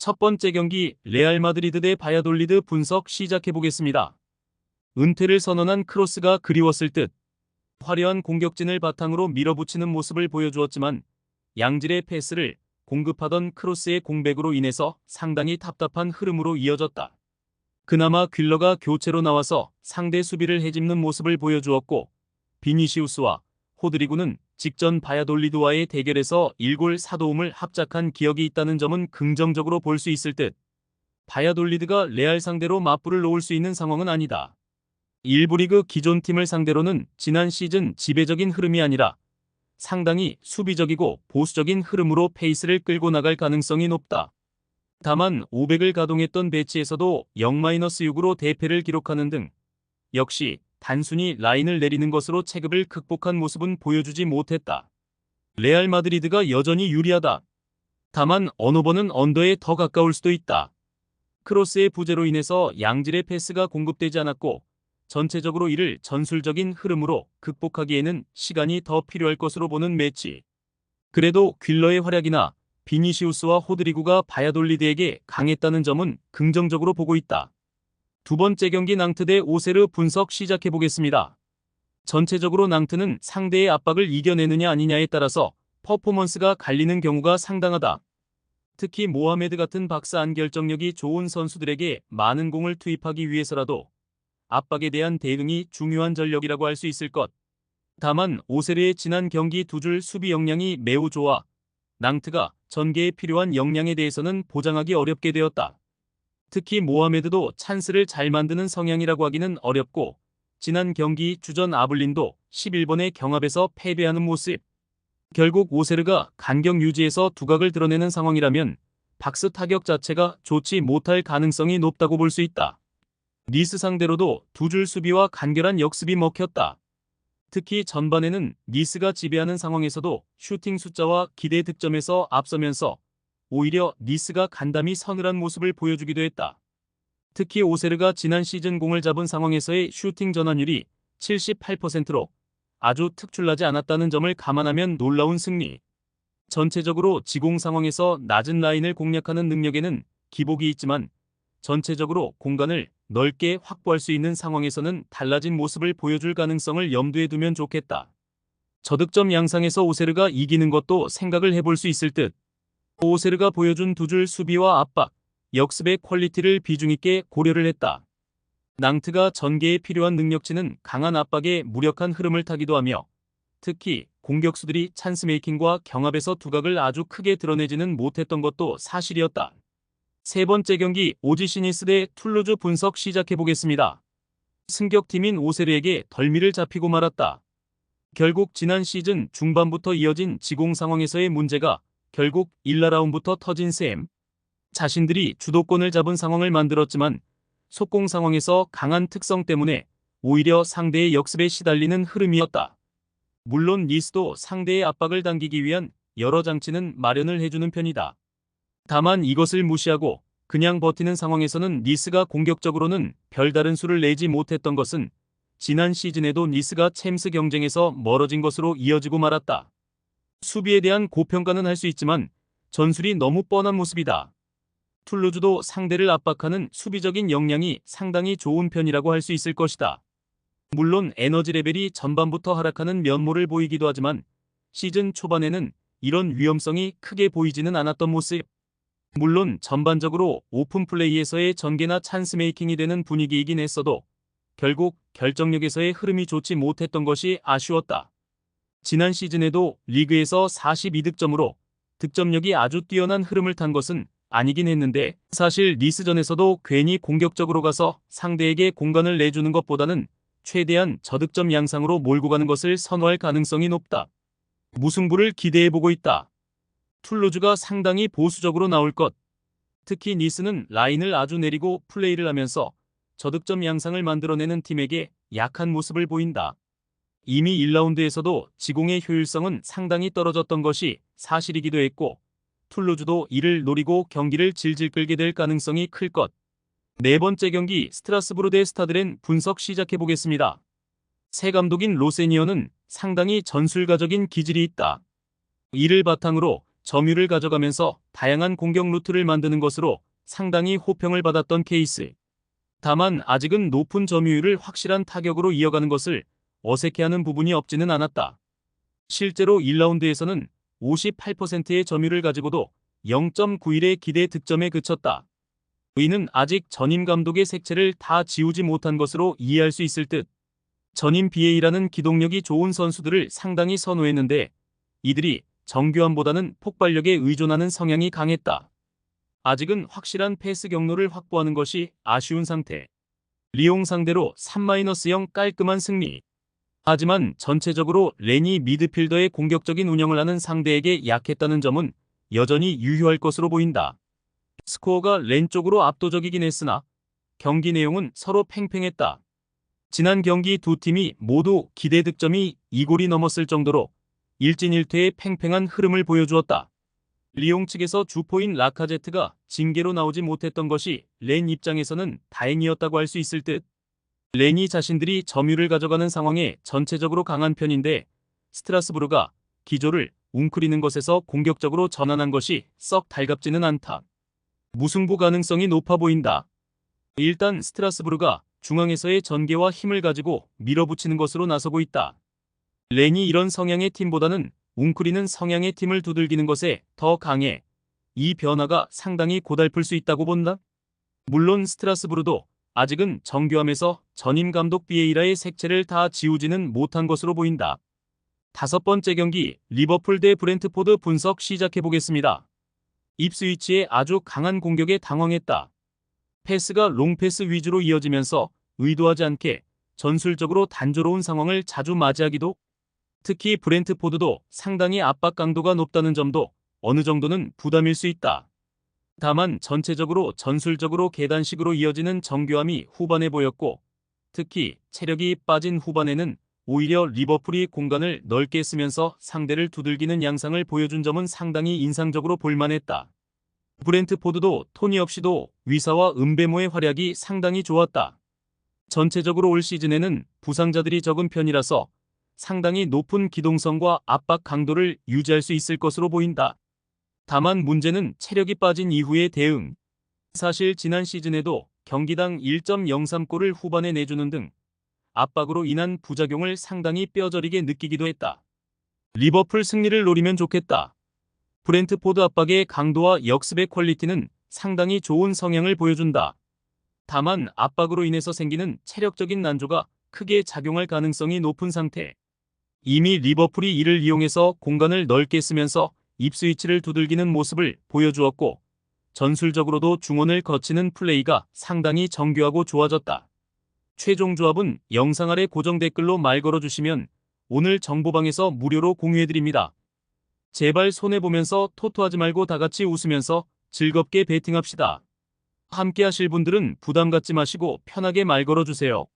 첫 번째 경기 레알 마드리드 대 바야돌리드 분석 시작해보겠습니다. 은퇴를 선언한 크로스가 그리웠을 듯 화려한 공격진을 바탕으로 밀어붙이는 모습을 보여주었지만 양질의 패스를 공급하던 크로스의 공백으로 인해서 상당히 답답한 흐름으로 이어졌다. 그나마 퀼러가 교체로 나와서 상대 수비를 헤집는 모습을 보여주었고 비니시우스와 호드리구는 직전 바야돌리드와의 대결에서 1골 4도움을 합작한 기억이 있다는 점은 긍정적으로 볼 수 있을 듯 바야돌리드가 레알 상대로 맞불을 놓을 수 있는 상황은 아니다. 일부 리그 기존 팀을 상대로는 지난 시즌 지배적인 흐름이 아니라 상당히 수비적이고 보수적인 흐름으로 페이스를 끌고 나갈 가능성이 높다. 다만 500을 가동했던 배치에서도 0-6으로 대패를 기록하는 등 역시 단순히 라인을 내리는 것으로 체급을 극복한 모습은 보여주지 못했다. 레알 마드리드가 여전히 유리하다. 다만 어느 번은 언더에 더 가까울 수도 있다. 크로스의 부재로 인해서 양질의 패스가 공급되지 않았고 전체적으로 이를 전술적인 흐름으로 극복하기에는 시간이 더 필요할 것으로 보는 매치. 그래도 퀼러의 활약이나 비니시우스와 호드리구가 바야돌리드에게 강했다는 점은 긍정적으로 보고 있다. 두 번째 경기 낭트 대 오세르 분석 시작해보겠습니다. 전체적으로 낭트는 상대의 압박을 이겨내느냐 아니냐에 따라서 퍼포먼스가 갈리는 경우가 상당하다. 특히 모하메드 같은 박스 안 결정력이 좋은 선수들에게 많은 공을 투입하기 위해서라도 압박에 대한 대응이 중요한 전력이라고 할 수 있을 것. 다만 오세르의 지난 경기 두 줄 수비 역량이 매우 좋아 낭트가 전개에 필요한 역량에 대해서는 보장하기 어렵게 되었다. 특히 모하메드도 찬스를 잘 만드는 성향이라고 하기는 어렵고 지난 경기 주전 아블린도 11번의 경합에서 패배하는 모습. 결국 오세르가 간격 유지에서 두각을 드러내는 상황이라면 박스 타격 자체가 좋지 못할 가능성이 높다고 볼 수 있다. 니스 상대로도 두 줄 수비와 간결한 역습이 먹혔다. 특히 전반에는 니스가 지배하는 상황에서도 슈팅 숫자와 기대 득점에서 앞서면서 오히려 니스가 간담이 서늘한 모습을 보여주기도 했다. 특히 오세르가 지난 시즌 공을 잡은 상황에서의 슈팅 전환율이 78%로 아주 특출나지 않았다는 점을 감안하면 놀라운 승리. 전체적으로 지공 상황에서 낮은 라인을 공략하는 능력에는 기복이 있지만 전체적으로 공간을 넓게 확보할 수 있는 상황에서는 달라진 모습을 보여줄 가능성을 염두에 두면 좋겠다. 저득점 양상에서 오세르가 이기는 것도 생각을 해볼 수 있을 듯. 오세르가 보여준 두 줄 수비와 압박, 역습의 퀄리티를 비중 있게 고려를 했다. 낭트가 전개에 필요한 능력치는 강한 압박에 무력한 흐름을 타기도 하며 특히 공격수들이 찬스 메이킹과 경합에서 두각을 아주 크게 드러내지는 못했던 것도 사실이었다. 세 번째 경기 오지시니스 대 툴루즈 분석 시작해보겠습니다. 승격팀인 오세르에게 덜미를 잡히고 말았다. 결국 지난 시즌 중반부터 이어진 지공 상황에서의 문제가 결국 1라운드부터 터진 셈. 자신들이 주도권을 잡은 상황을 만들었지만 속공 상황에서 강한 특성 때문에 오히려 상대의 역습에 시달리는 흐름이었다. 물론 니스도 상대의 압박을 당기기 위한 여러 장치는 마련을 해주는 편이다. 다만 이것을 무시하고 그냥 버티는 상황에서는 니스가 공격적으로는 별다른 수를 내지 못했던 것은 지난 시즌에도 니스가 챔스 경쟁에서 멀어진 것으로 이어지고 말았다. 수비에 대한 고평가는 할 수 있지만 전술이 너무 뻔한 모습이다. 툴루즈도 상대를 압박하는 수비적인 역량이 상당히 좋은 편이라고 할 수 있을 것이다. 물론 에너지 레벨이 전반부터 하락하는 면모를 보이기도 하지만 시즌 초반에는 이런 위험성이 크게 보이지는 않았던 모습. 물론 전반적으로 오픈 플레이에서의 전개나 찬스 메이킹이 되는 분위기이긴 했어도 결국 결정력에서의 흐름이 좋지 못했던 것이 아쉬웠다. 지난 시즌에도 리그에서 42득점으로 득점력이 아주 뛰어난 흐름을 탄 것은 아니긴 했는데 사실 니스전에서도 괜히 공격적으로 가서 상대에게 공간을 내주는 것보다는 최대한 저득점 양상으로 몰고 가는 것을 선호할 가능성이 높다. 무승부를 기대해보고 있다. 툴루즈가 상당히 보수적으로 나올 것. 특히 니스는 라인을 아주 내리고 플레이를 하면서 저득점 양상을 만들어내는 팀에게 약한 모습을 보인다. 이미 1라운드에서도 지공의 효율성은 상당히 떨어졌던 것이 사실이기도 했고 툴루즈도 이를 노리고 경기를 질질 끌게 될 가능성이 클 것. 네 번째 경기 스트라스부르 대 스타드렌 분석 시작해보겠습니다. 새 감독인 로세니어는 상당히 전술가적인 기질이 있다. 이를 바탕으로 점유를 가져가면서 다양한 공격 루트를 만드는 것으로 상당히 호평을 받았던 케이스. 다만 아직은 높은 점유율을 확실한 타격으로 이어가는 것을 어색해하는 부분이 없지는 않았다. 실제로 1라운드에서는 58%의 점유를 가지고도 0.91의 기대 득점에 그쳤다. 이는 아직 전임 감독의 색채를 다 지우지 못한 것으로 이해할 수 있을 듯. 전임 BA라는 기동력이 좋은 선수들을 상당히 선호했는데 이들이 정교함보다는 폭발력에 의존하는 성향이 강했다. 아직은 확실한 패스 경로를 확보하는 것이 아쉬운 상태. 리옹 상대로 3-0 깔끔한 승리. 하지만 전체적으로 렌이 미드필더의 공격적인 운영을 하는 상대에게 약했다는 점은 여전히 유효할 것으로 보인다. 스코어가 렌 쪽으로 압도적이긴 했으나 경기 내용은 서로 팽팽했다. 지난 경기 두 팀이 모두 기대 득점이 2골이 넘었을 정도로 일진일퇴의 팽팽한 흐름을 보여주었다. 리옹 측에서 주포인 라카제트가 징계로 나오지 못했던 것이 렌 입장에서는 다행이었다고 할 수 있을 듯. 렌이 자신들이 점유를 가져가는 상황에 전체적으로 강한 편인데 스트라스부르가 기조를 웅크리는 것에서 공격적으로 전환한 것이 썩 달갑지는 않다. 무승부 가능성이 높아 보인다. 일단 스트라스부르가 중앙에서의 전개와 힘을 가지고 밀어붙이는 것으로 나서고 있다. 렌이 이런 성향의 팀보다는 웅크리는 성향의 팀을 두들기는 것에 더 강해. 이 변화가 상당히 고달플 수 있다고 본다. 물론 스트라스부르도 아직은 정교함에서 전임 감독 비에이라의 색채를 다 지우지는 못한 것으로 보인다. 다섯 번째 경기 리버풀 대 브렌트포드 분석 시작해보겠습니다. 입스위치의 아주 강한 공격에 당황했다. 패스가 롱패스 위주로 이어지면서 의도하지 않게 전술적으로 단조로운 상황을 자주 맞이하기도, 특히 브렌트포드도 상당히 압박 강도가 높다는 점도 어느 정도는 부담일 수 있다. 다만 전체적으로 전술적으로 계단식으로 이어지는 정교함이 후반에 보였고, 특히 체력이 빠진 후반에는 오히려 리버풀이 공간을 넓게 쓰면서 상대를 두들기는 양상을 보여준 점은 상당히 인상적으로 볼만했다. 브렌트포드도 토니 없이도 위사와 은베모의 활약이 상당히 좋았다. 전체적으로 올 시즌에는 부상자들이 적은 편이라서 상당히 높은 기동성과 압박 강도를 유지할 수 있을 것으로 보인다. 다만 문제는 체력이 빠진 이후의 대응. 사실 지난 시즌에도 경기당 1.03골을 후반에 내주는 등 압박으로 인한 부작용을 상당히 뼈저리게 느끼기도 했다. 리버풀 승리를 노리면 좋겠다. 브렌트포드 압박의 강도와 역습의 퀄리티는 상당히 좋은 성향을 보여준다. 다만 압박으로 인해서 생기는 체력적인 난조가 크게 작용할 가능성이 높은 상태. 이미 리버풀이 이를 이용해서 공간을 넓게 쓰면서 입스위치를 두들기는 모습을 보여주었고 전술적으로도 중원을 거치는 플레이가 상당히 정교하고 좋아졌다. 최종 조합은 영상 아래 고정 댓글로 말 걸어주시면 오늘 정보방에서 무료로 공유해드립니다. 제발 손해보면서 토토하지 말고 다같이 웃으면서 즐겁게 베팅합시다. 함께 하실 분들은 부담 갖지 마시고 편하게 말 걸어주세요.